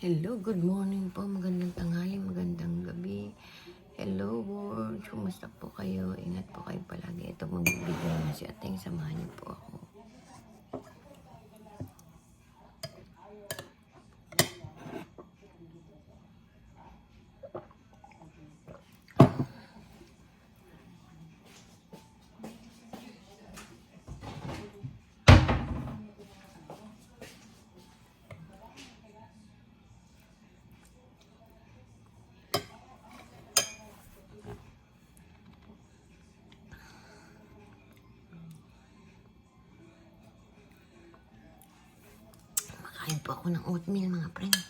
Hello, good morning po. Magandang tanghali, magandang gabi. Hello, world. Kumusta po kayo? Ingat po kayo palagi. Ito, magbibigay na si Ateng. Samahan niyo po ako. Makain po ako ng oatmeal, mga friend.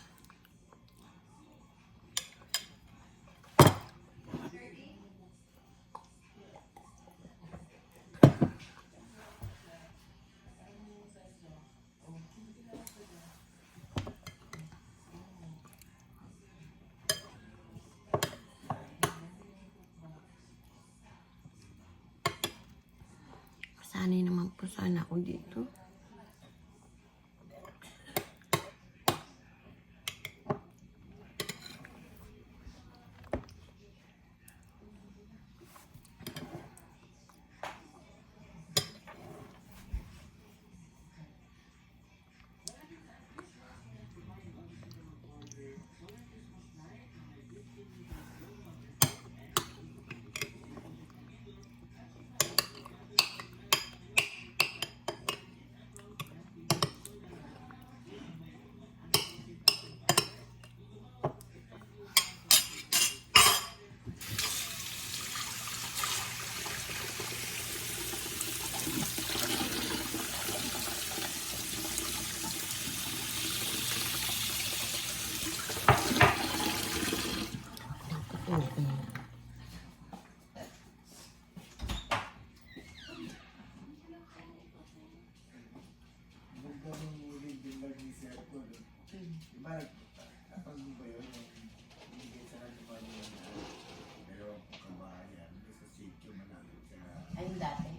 Sanay naman po sana ako dito. Ayun dati.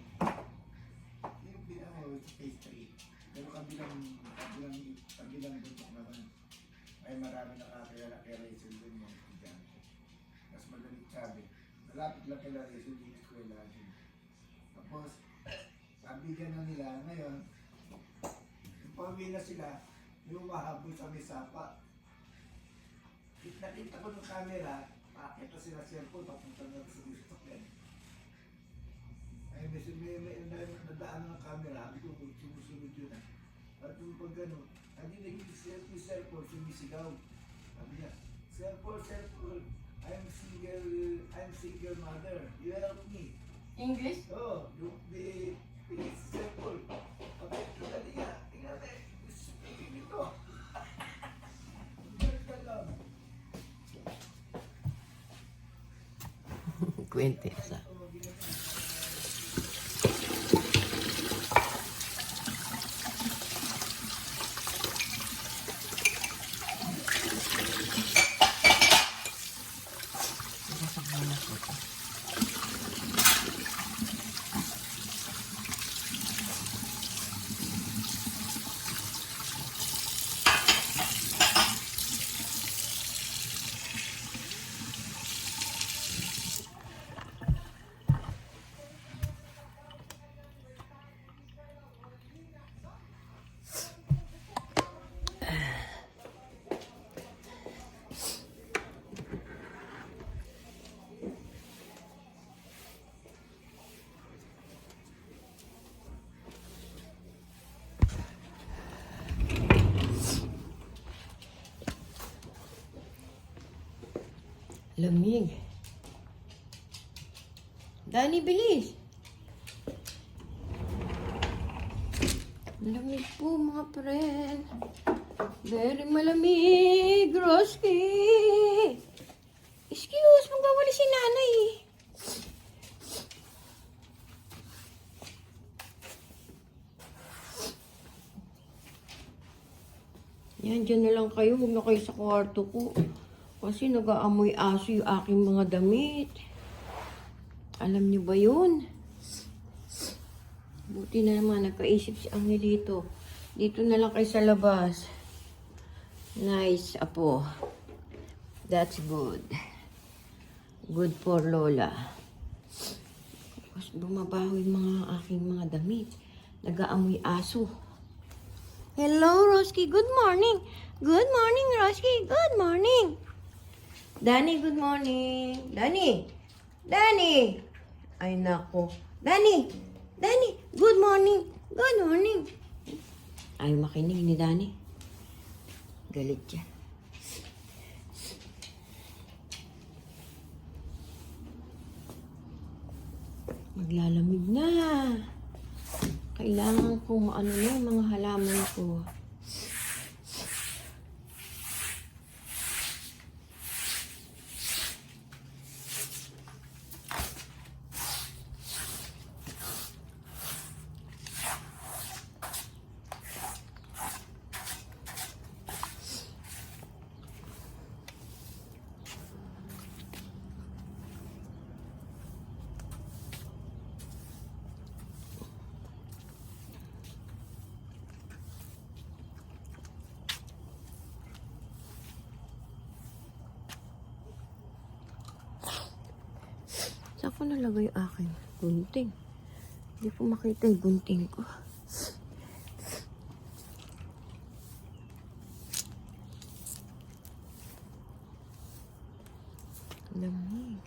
Yung phase 3. Pero kabilang buntok naman ay marami nakakilala kay Rachel dun yung estudyante. Mas magaling sabi. Malapit lang kay Rachel yung eskwela din. Tapos, sabigan na nila ngayon, yung pauwi na sila, yung mahabol sa may sapa. Nakita ko ng camera, makakita sila cellphone, papunta na sa gusto ko yan. Ay, may nadaan ng camera, ito sumusunod yun ah. At yung pag gano'n, hindi nag-selfie cellphone, sumisigaw. Sabi niya, cellphone, I'm single mother, you help me. English? Oh, yung cellphone. Kapit ko dali niya, tingnan natin, speaking nito. Ganda lang. Kwente sa. Lamig. Dani, bilis. Lamig po, mga friend. Very malamig, Roski. Excuse, magwawali si nanay. Yan, dyan na lang kayo. Huwag na kayo sa kwarto ko. Kasi nag-aamoy aso yung aking mga damit. Alam niyo ba yun? Buti na naman, nagkaisip si Angelito. Dito na lang kayo sa labas. Nice, apo. That's good. Good for Lola. Tapos bumabaho yung mga aking mga damit. Nag-aamoy aso. Hello, Roski. Good morning. Good morning, Roski. Good morning. Danny, good morning. Danny. Danny. Ay, nako. Danny. Danny, good morning. Good morning. Ay, makinig ni Danny. Galit yan. Maglalamig na. Kailangan kong ano na yung mga halaman ko. Saan ko nalagay yung akin? Gunting. Hindi po makita yung gunting ko. Lamig.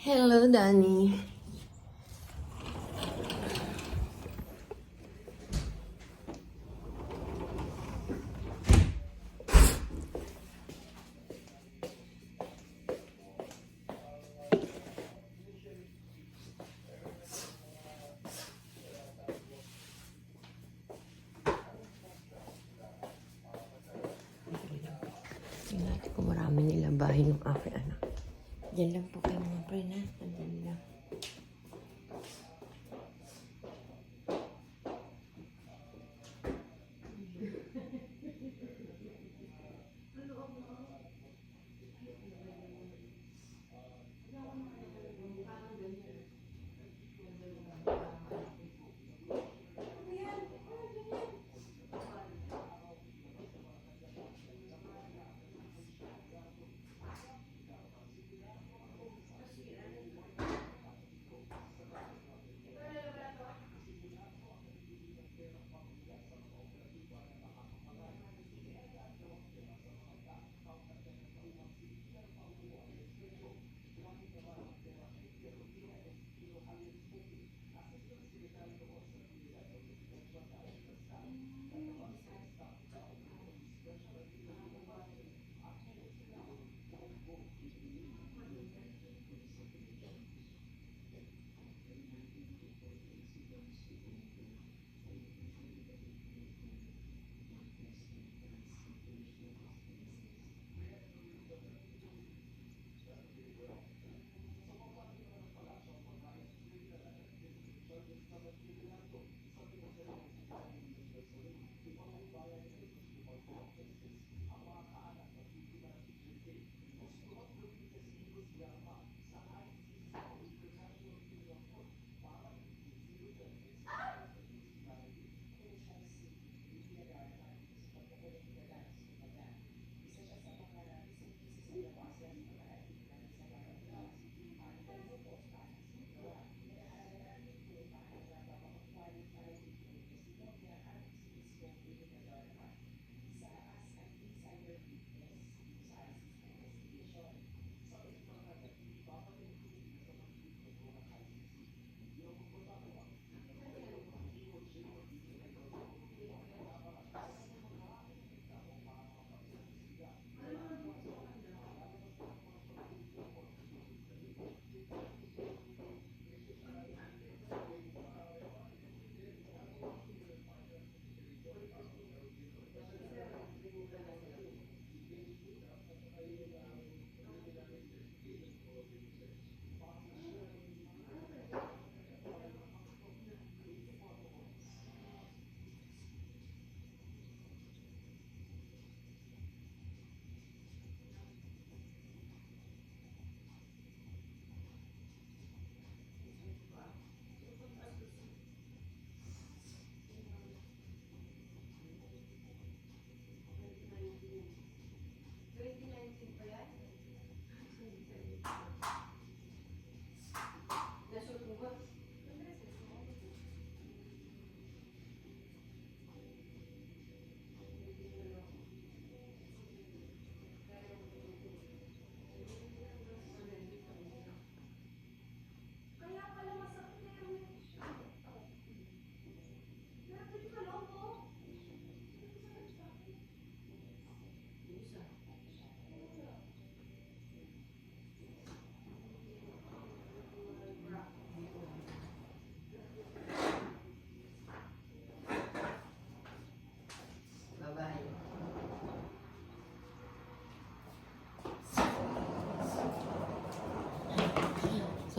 Hello, Danny. Tingnan natin kung marami nilabahin yung aking anak. Diyan lang po kayo mga friend, ha? Diyan lang.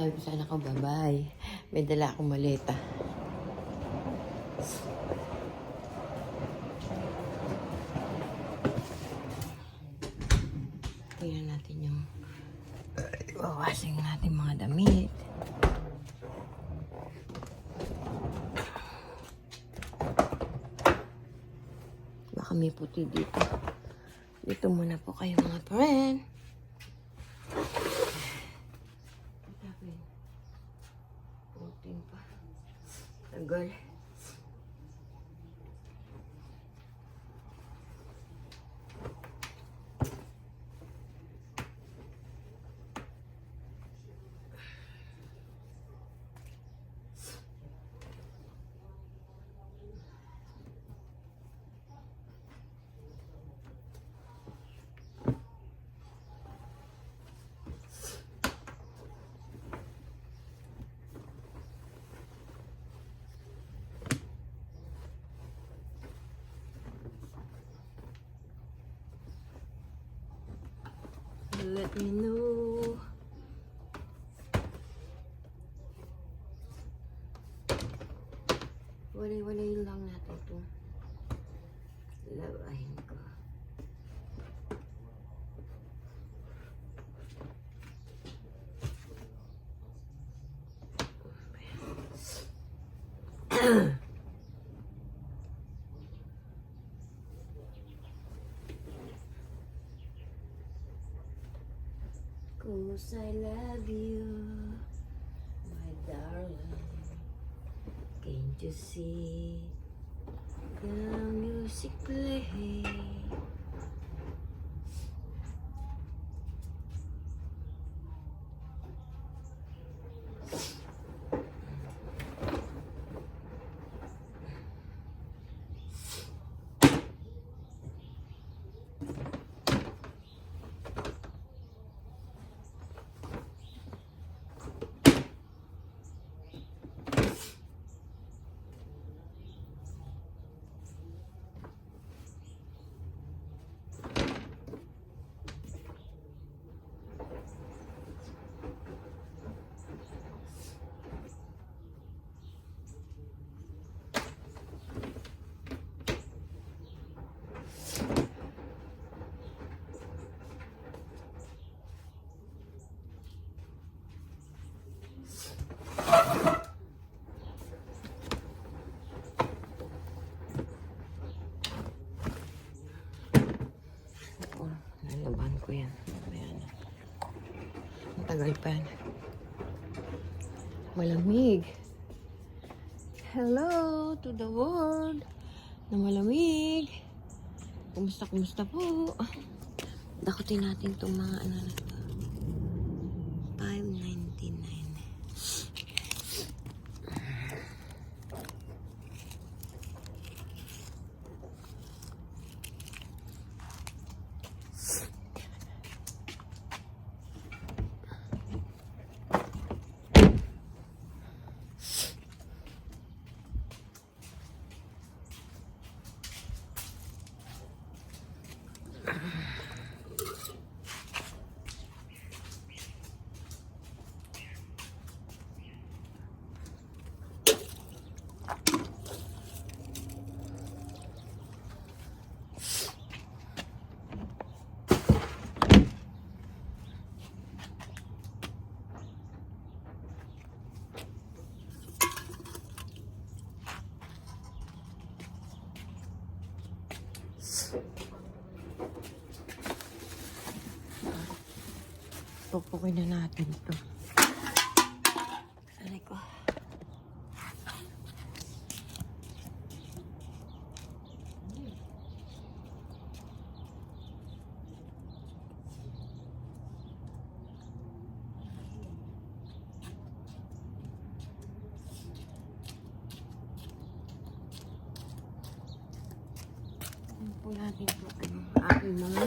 sabi ko sa anak ko, bye-bye. May dala akong maleta. Tingnan natin yung wawasing natin mga damit. Baka may puti dito. Dito muna po kayo mga friend. Puting pa. Tagal. Let me know. Walay-walay lang natin ito. Labahin ko. Cause I love you, my darling. Can't you see the music play? Nalaban ko yan. Ayan. Ang tagal pa yan. Malamig. Hello to the world na malamig. Kumusta po? Dakutin natin itong mga ano na ito. $5.99. Pupukin na natin ito. Aray ko. Po natin ito ang aking mga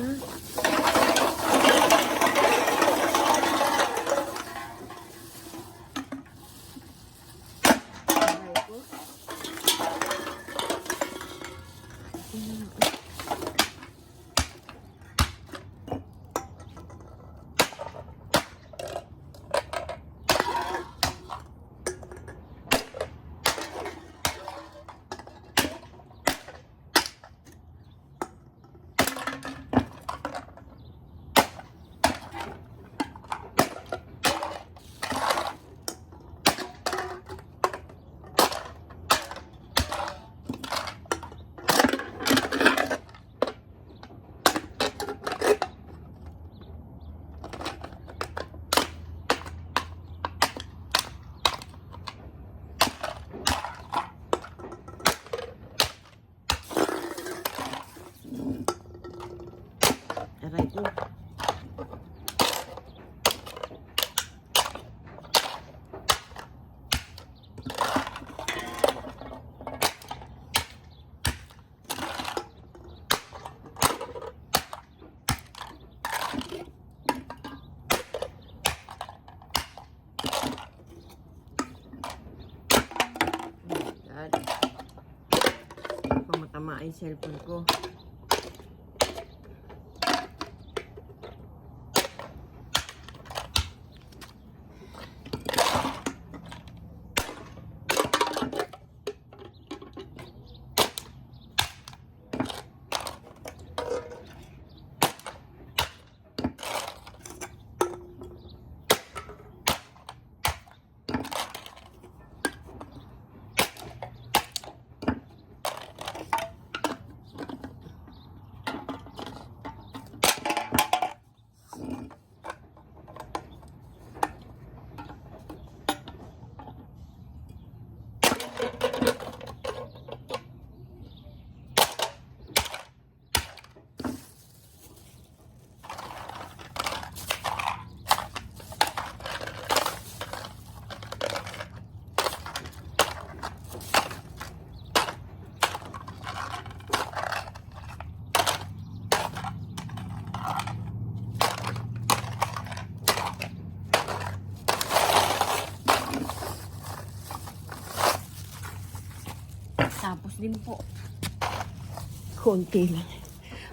sakay ko. Pamatama ay cellphone ko. Tapos din po. Konti lang.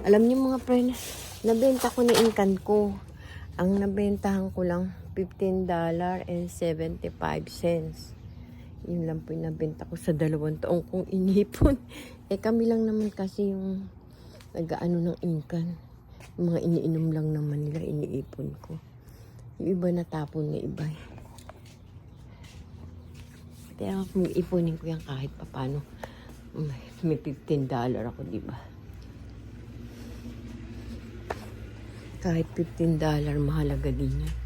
Alam niyo mga friends, nabenta ko na inkan ko. Ang nabentahan ko lang $15.75. Yun lang po yung nabenta ko sa 2 taong kong inipon. Kami lang naman kasi yung nag-ano ng inkan. Yung mga iniinom lang naman nila, iniipon ko. Yung iba natapon na iba. Kaya kung ipunin ko yan kahit papano. May $15 ako, di ba? Kahit $15, mahalaga din yan.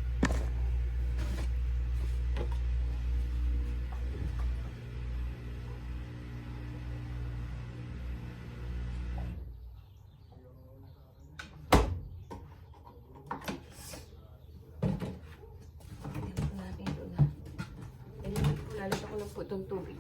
Lalito ko lang po itong tubig.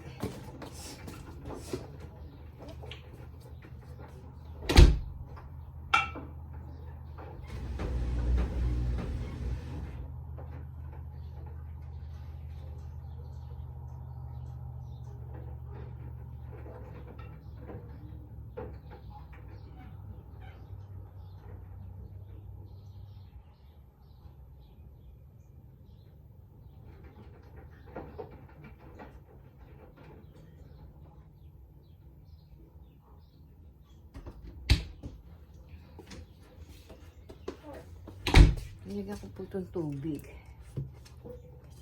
Nilagyan ko po itong tubig.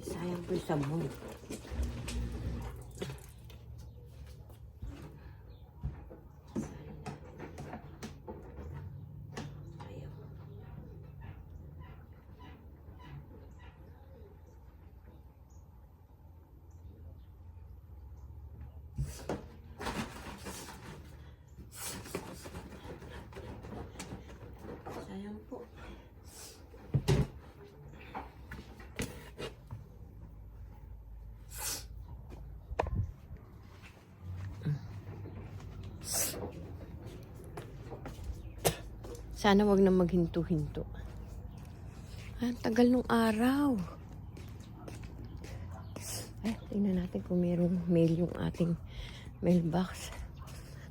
Kasi sayang po yung sabon. Sayang po. Sana wag na maghinto-hinto. Ang tagal nung araw. Ay, tingnan natin kung mayroong mail yung ating mailbox.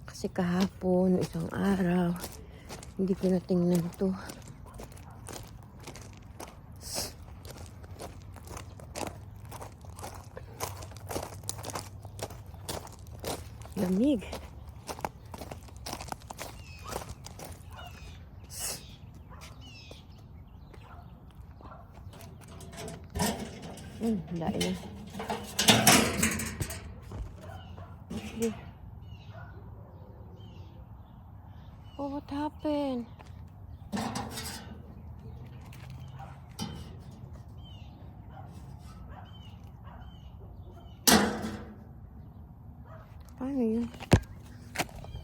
Kasi kahapon, isang araw, hindi ko na tingnan to. Lamig. Dahil na. Okay. Oh, what happened? Paano yun?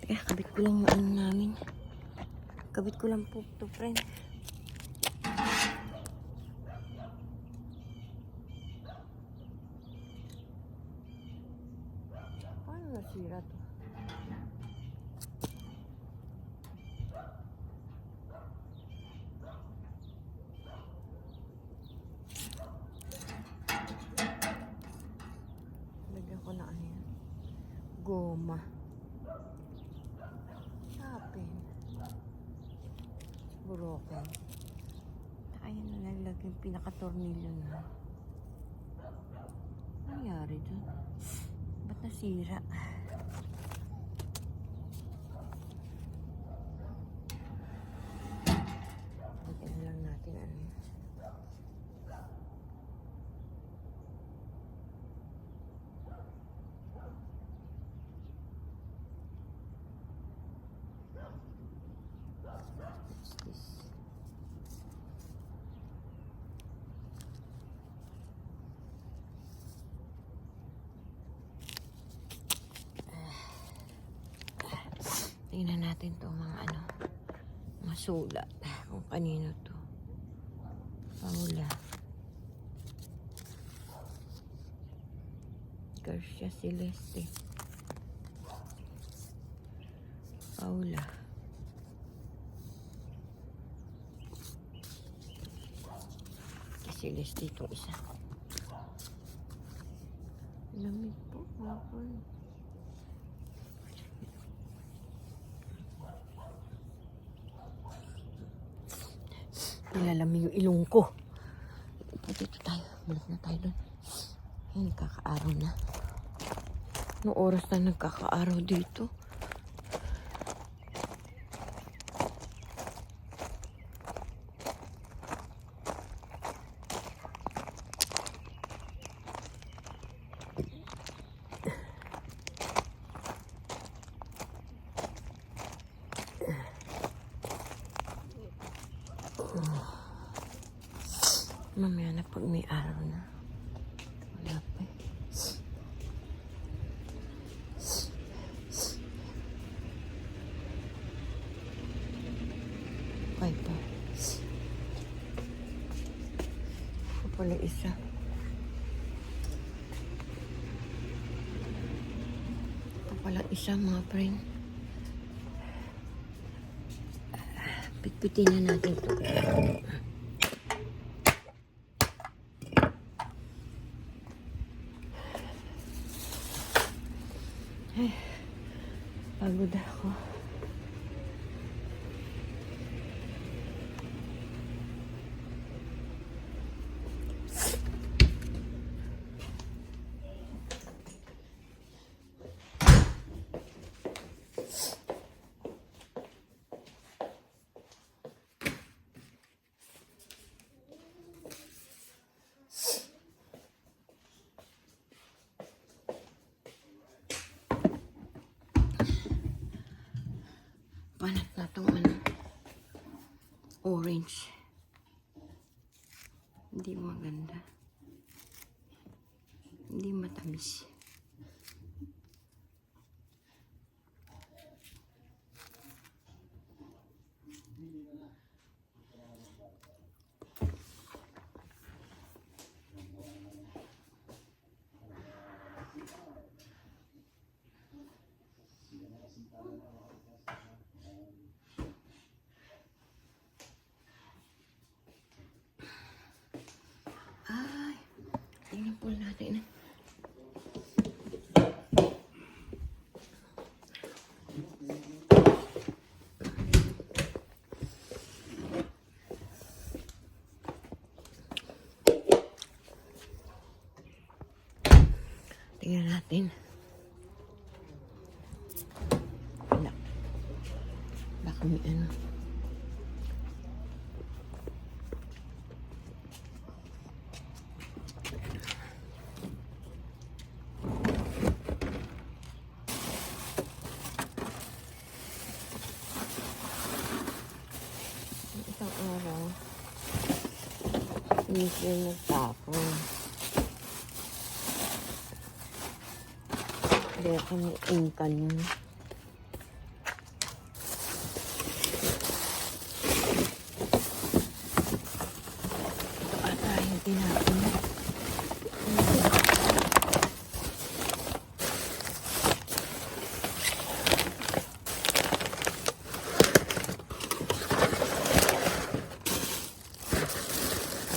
Teka, kabit ko lang yung ano namin. Kabit ko lang po to, friend. open. Ayan na nalagay yung pinaka-tornilyo na. Ano nangyari dun? Ba't nasira? Tignan lang natin ano yun. What's this? Tingnan natin to mga ano, masulat. Kung kanino to. Paula. Garcia Celeste. Paula. Celeste itong isa. Lamig po. Hapon. Nilalamig yung ilong ko. Dito tayo. Balik na tayo doon. Ay, nagkakaaraw na. Anong oras na nagkakaaraw dito? Mamaya na pag may araw na. Wala pa eh. Okay pa. Ako pala isa. Ako pala isa mga friend. Pitpitin na natin ito. Ay, pagod ako. Panat na itong ano, orange. Hindi maganda. Hindi matamis. Ay, tingnan po natin. Tingnan natin. Wala. Baka may ano. Isang araw, hindi sila nagtapon. Kaya kami ingkan yun. Ito ata yung tinapon.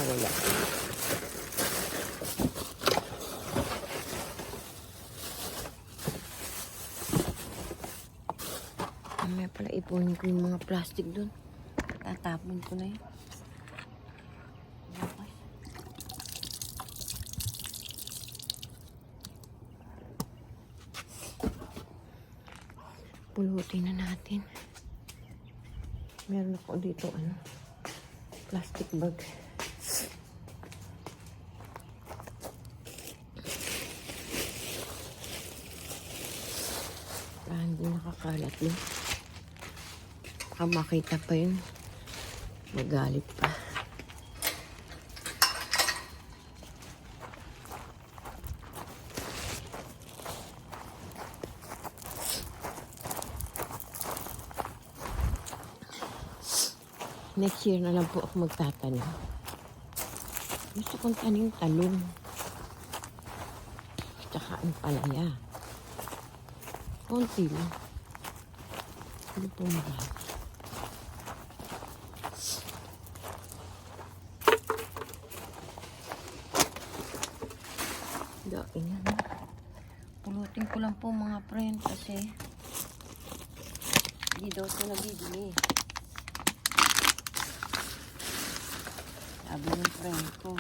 Wala. Mamaya pala ipunin ko yung mga plastic dun. Tatapon ko na yun. Okay. Pulutin na natin. Meron ako dito plastic bag. Hindi nakakalat yun. Baka makita pa yun. Magalit pa. Next year na lang po ako magtatanim. Gusto kong tanim talong. Tsaka ang palaya. Konti lang. Hindi po marami. Daing yan. Pulutin ko lang po mga friend kasi hindi daw ito nabibili. Sabi ng friend ko.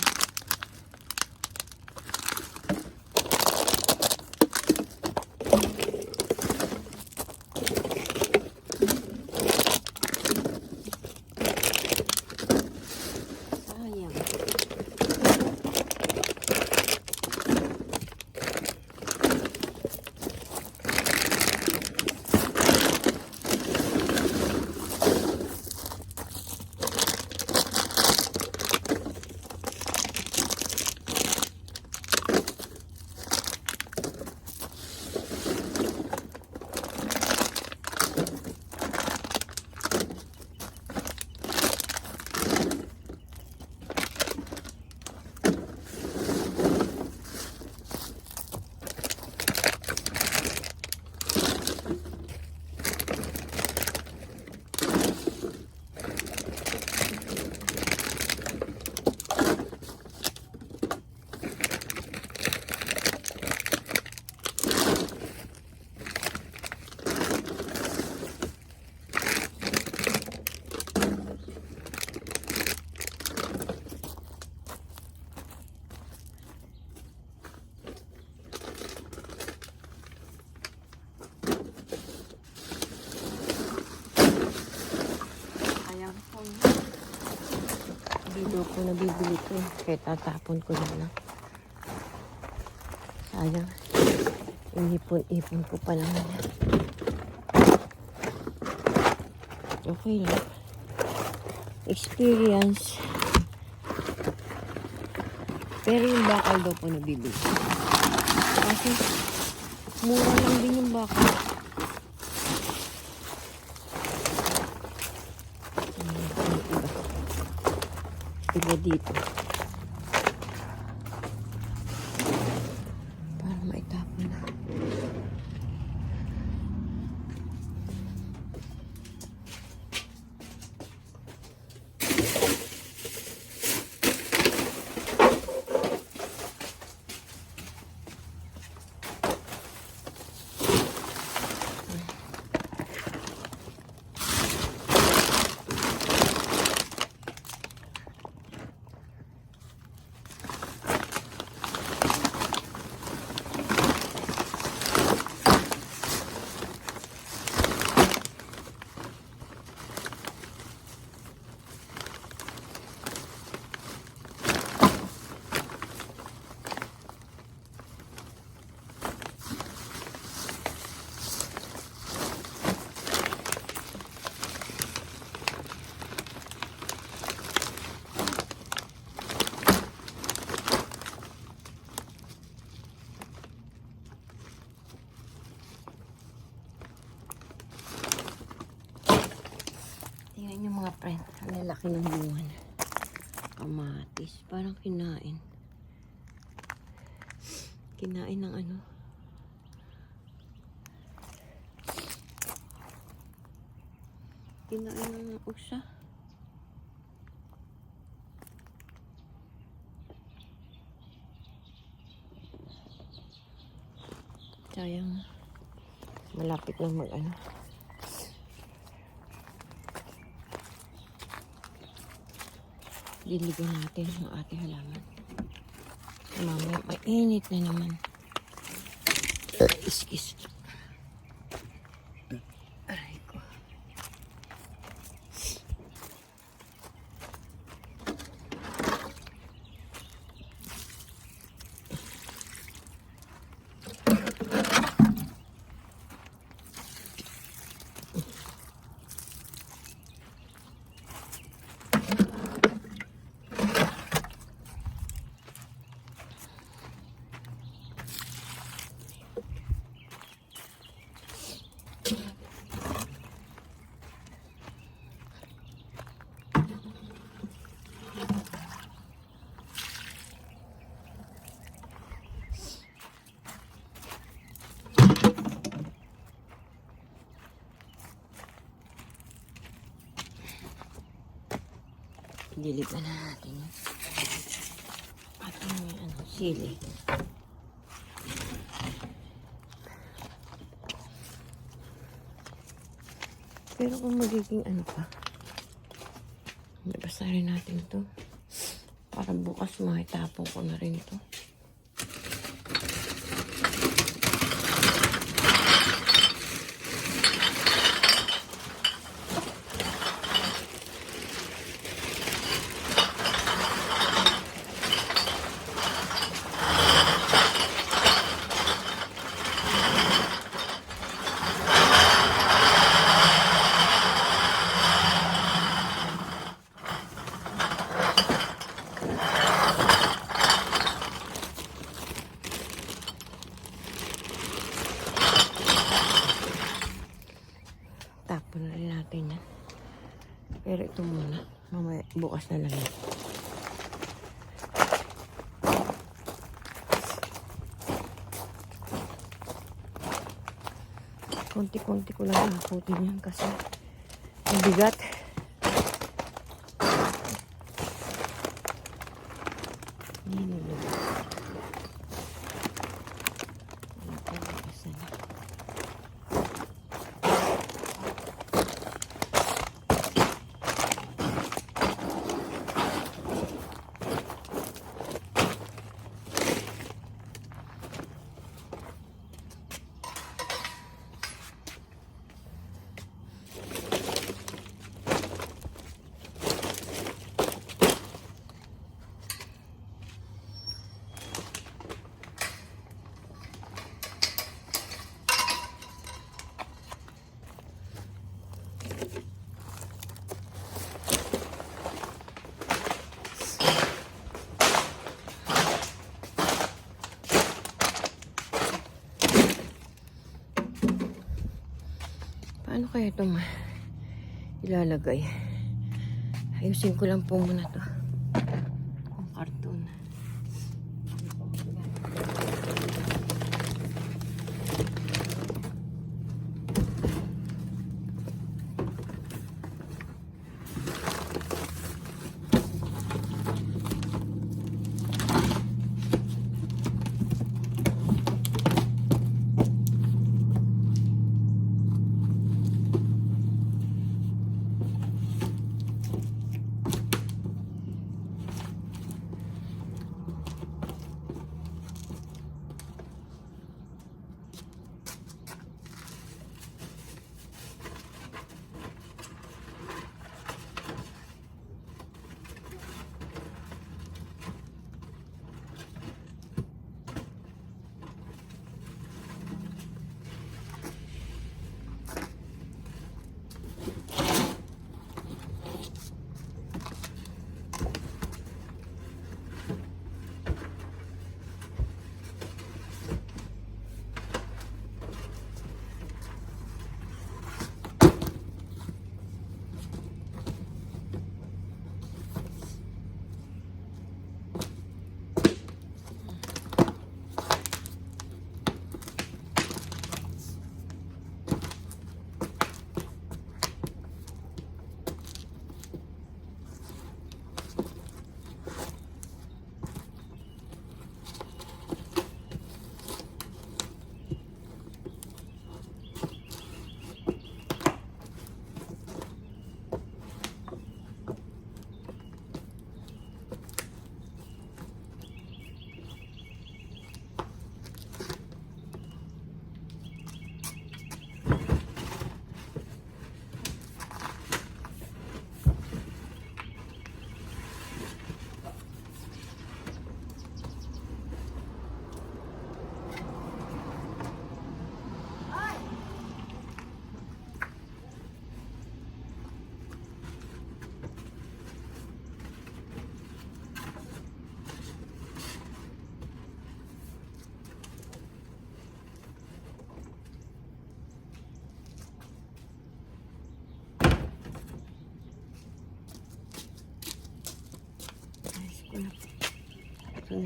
Sayang. Hindi ko nabibili ko. Kaya tatapon ko na lang. Sayang. Inipon-ipon ko pa naman. Okay lang. Experience. Pero yung bakal daw po nabibili. Kasi mura lang din yung bakal. Iba dito. Para maitapon na. Tingnan nyo mga friend. Ang lalaki ng bunga na. Kamatis. Parang kinain. Kinain ng ano. Kinain ng usa. Sayang. Malapit lang mag ano. Diligan natin ang ating halaman. Mamaya mainit na naman. Iskis. Aray ko. Diligan na natin yun. At may sili. Pero kung magiging pa, nabasa rin natin to. Para bukas makitapon ko na rin to. Tapon na rin natin yan. Pero ito muna. Mamaya, bukas na lang yan. Konti-konti ko lang nakutin yan kasi mabigat. Paano kaya ito ilalagay? Ayusin ko lang po muna to. Ang karton.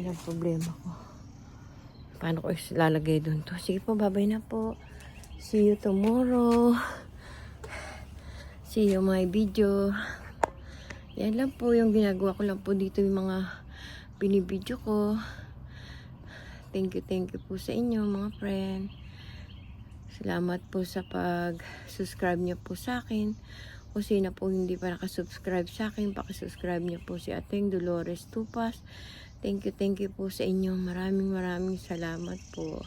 Yan ang problema ko. Paano ko lalagay doon to? Sige po, babay na po. See you tomorrow. See you my video. Yan lang po yung ginagawa ko lang po dito yung mga binibidyo ko. Thank you po sa inyo mga friend. Salamat po sa pag-subscribe niyo po sa akin. Kung sino po hindi pa nakasubscribe sa akin, pakisubscribe niyo po si Ateng Dolores Tupas. Thank you po sa inyo. Maraming salamat po.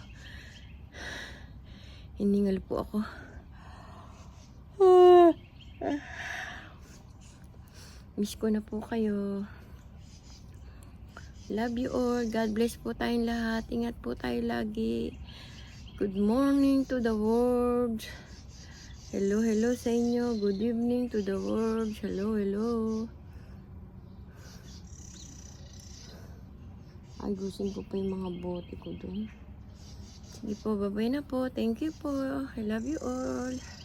Hiningal po ako. Miss ko na po kayo. Love you all. God bless po tayong lahat. Ingat po tayo lagi. Good morning to the world. Hello sa inyo. Good evening to the world. Hello. Ayusin ko pa yung mga bote ko dun. Sige po, babay na po. Thank you po. I love you all.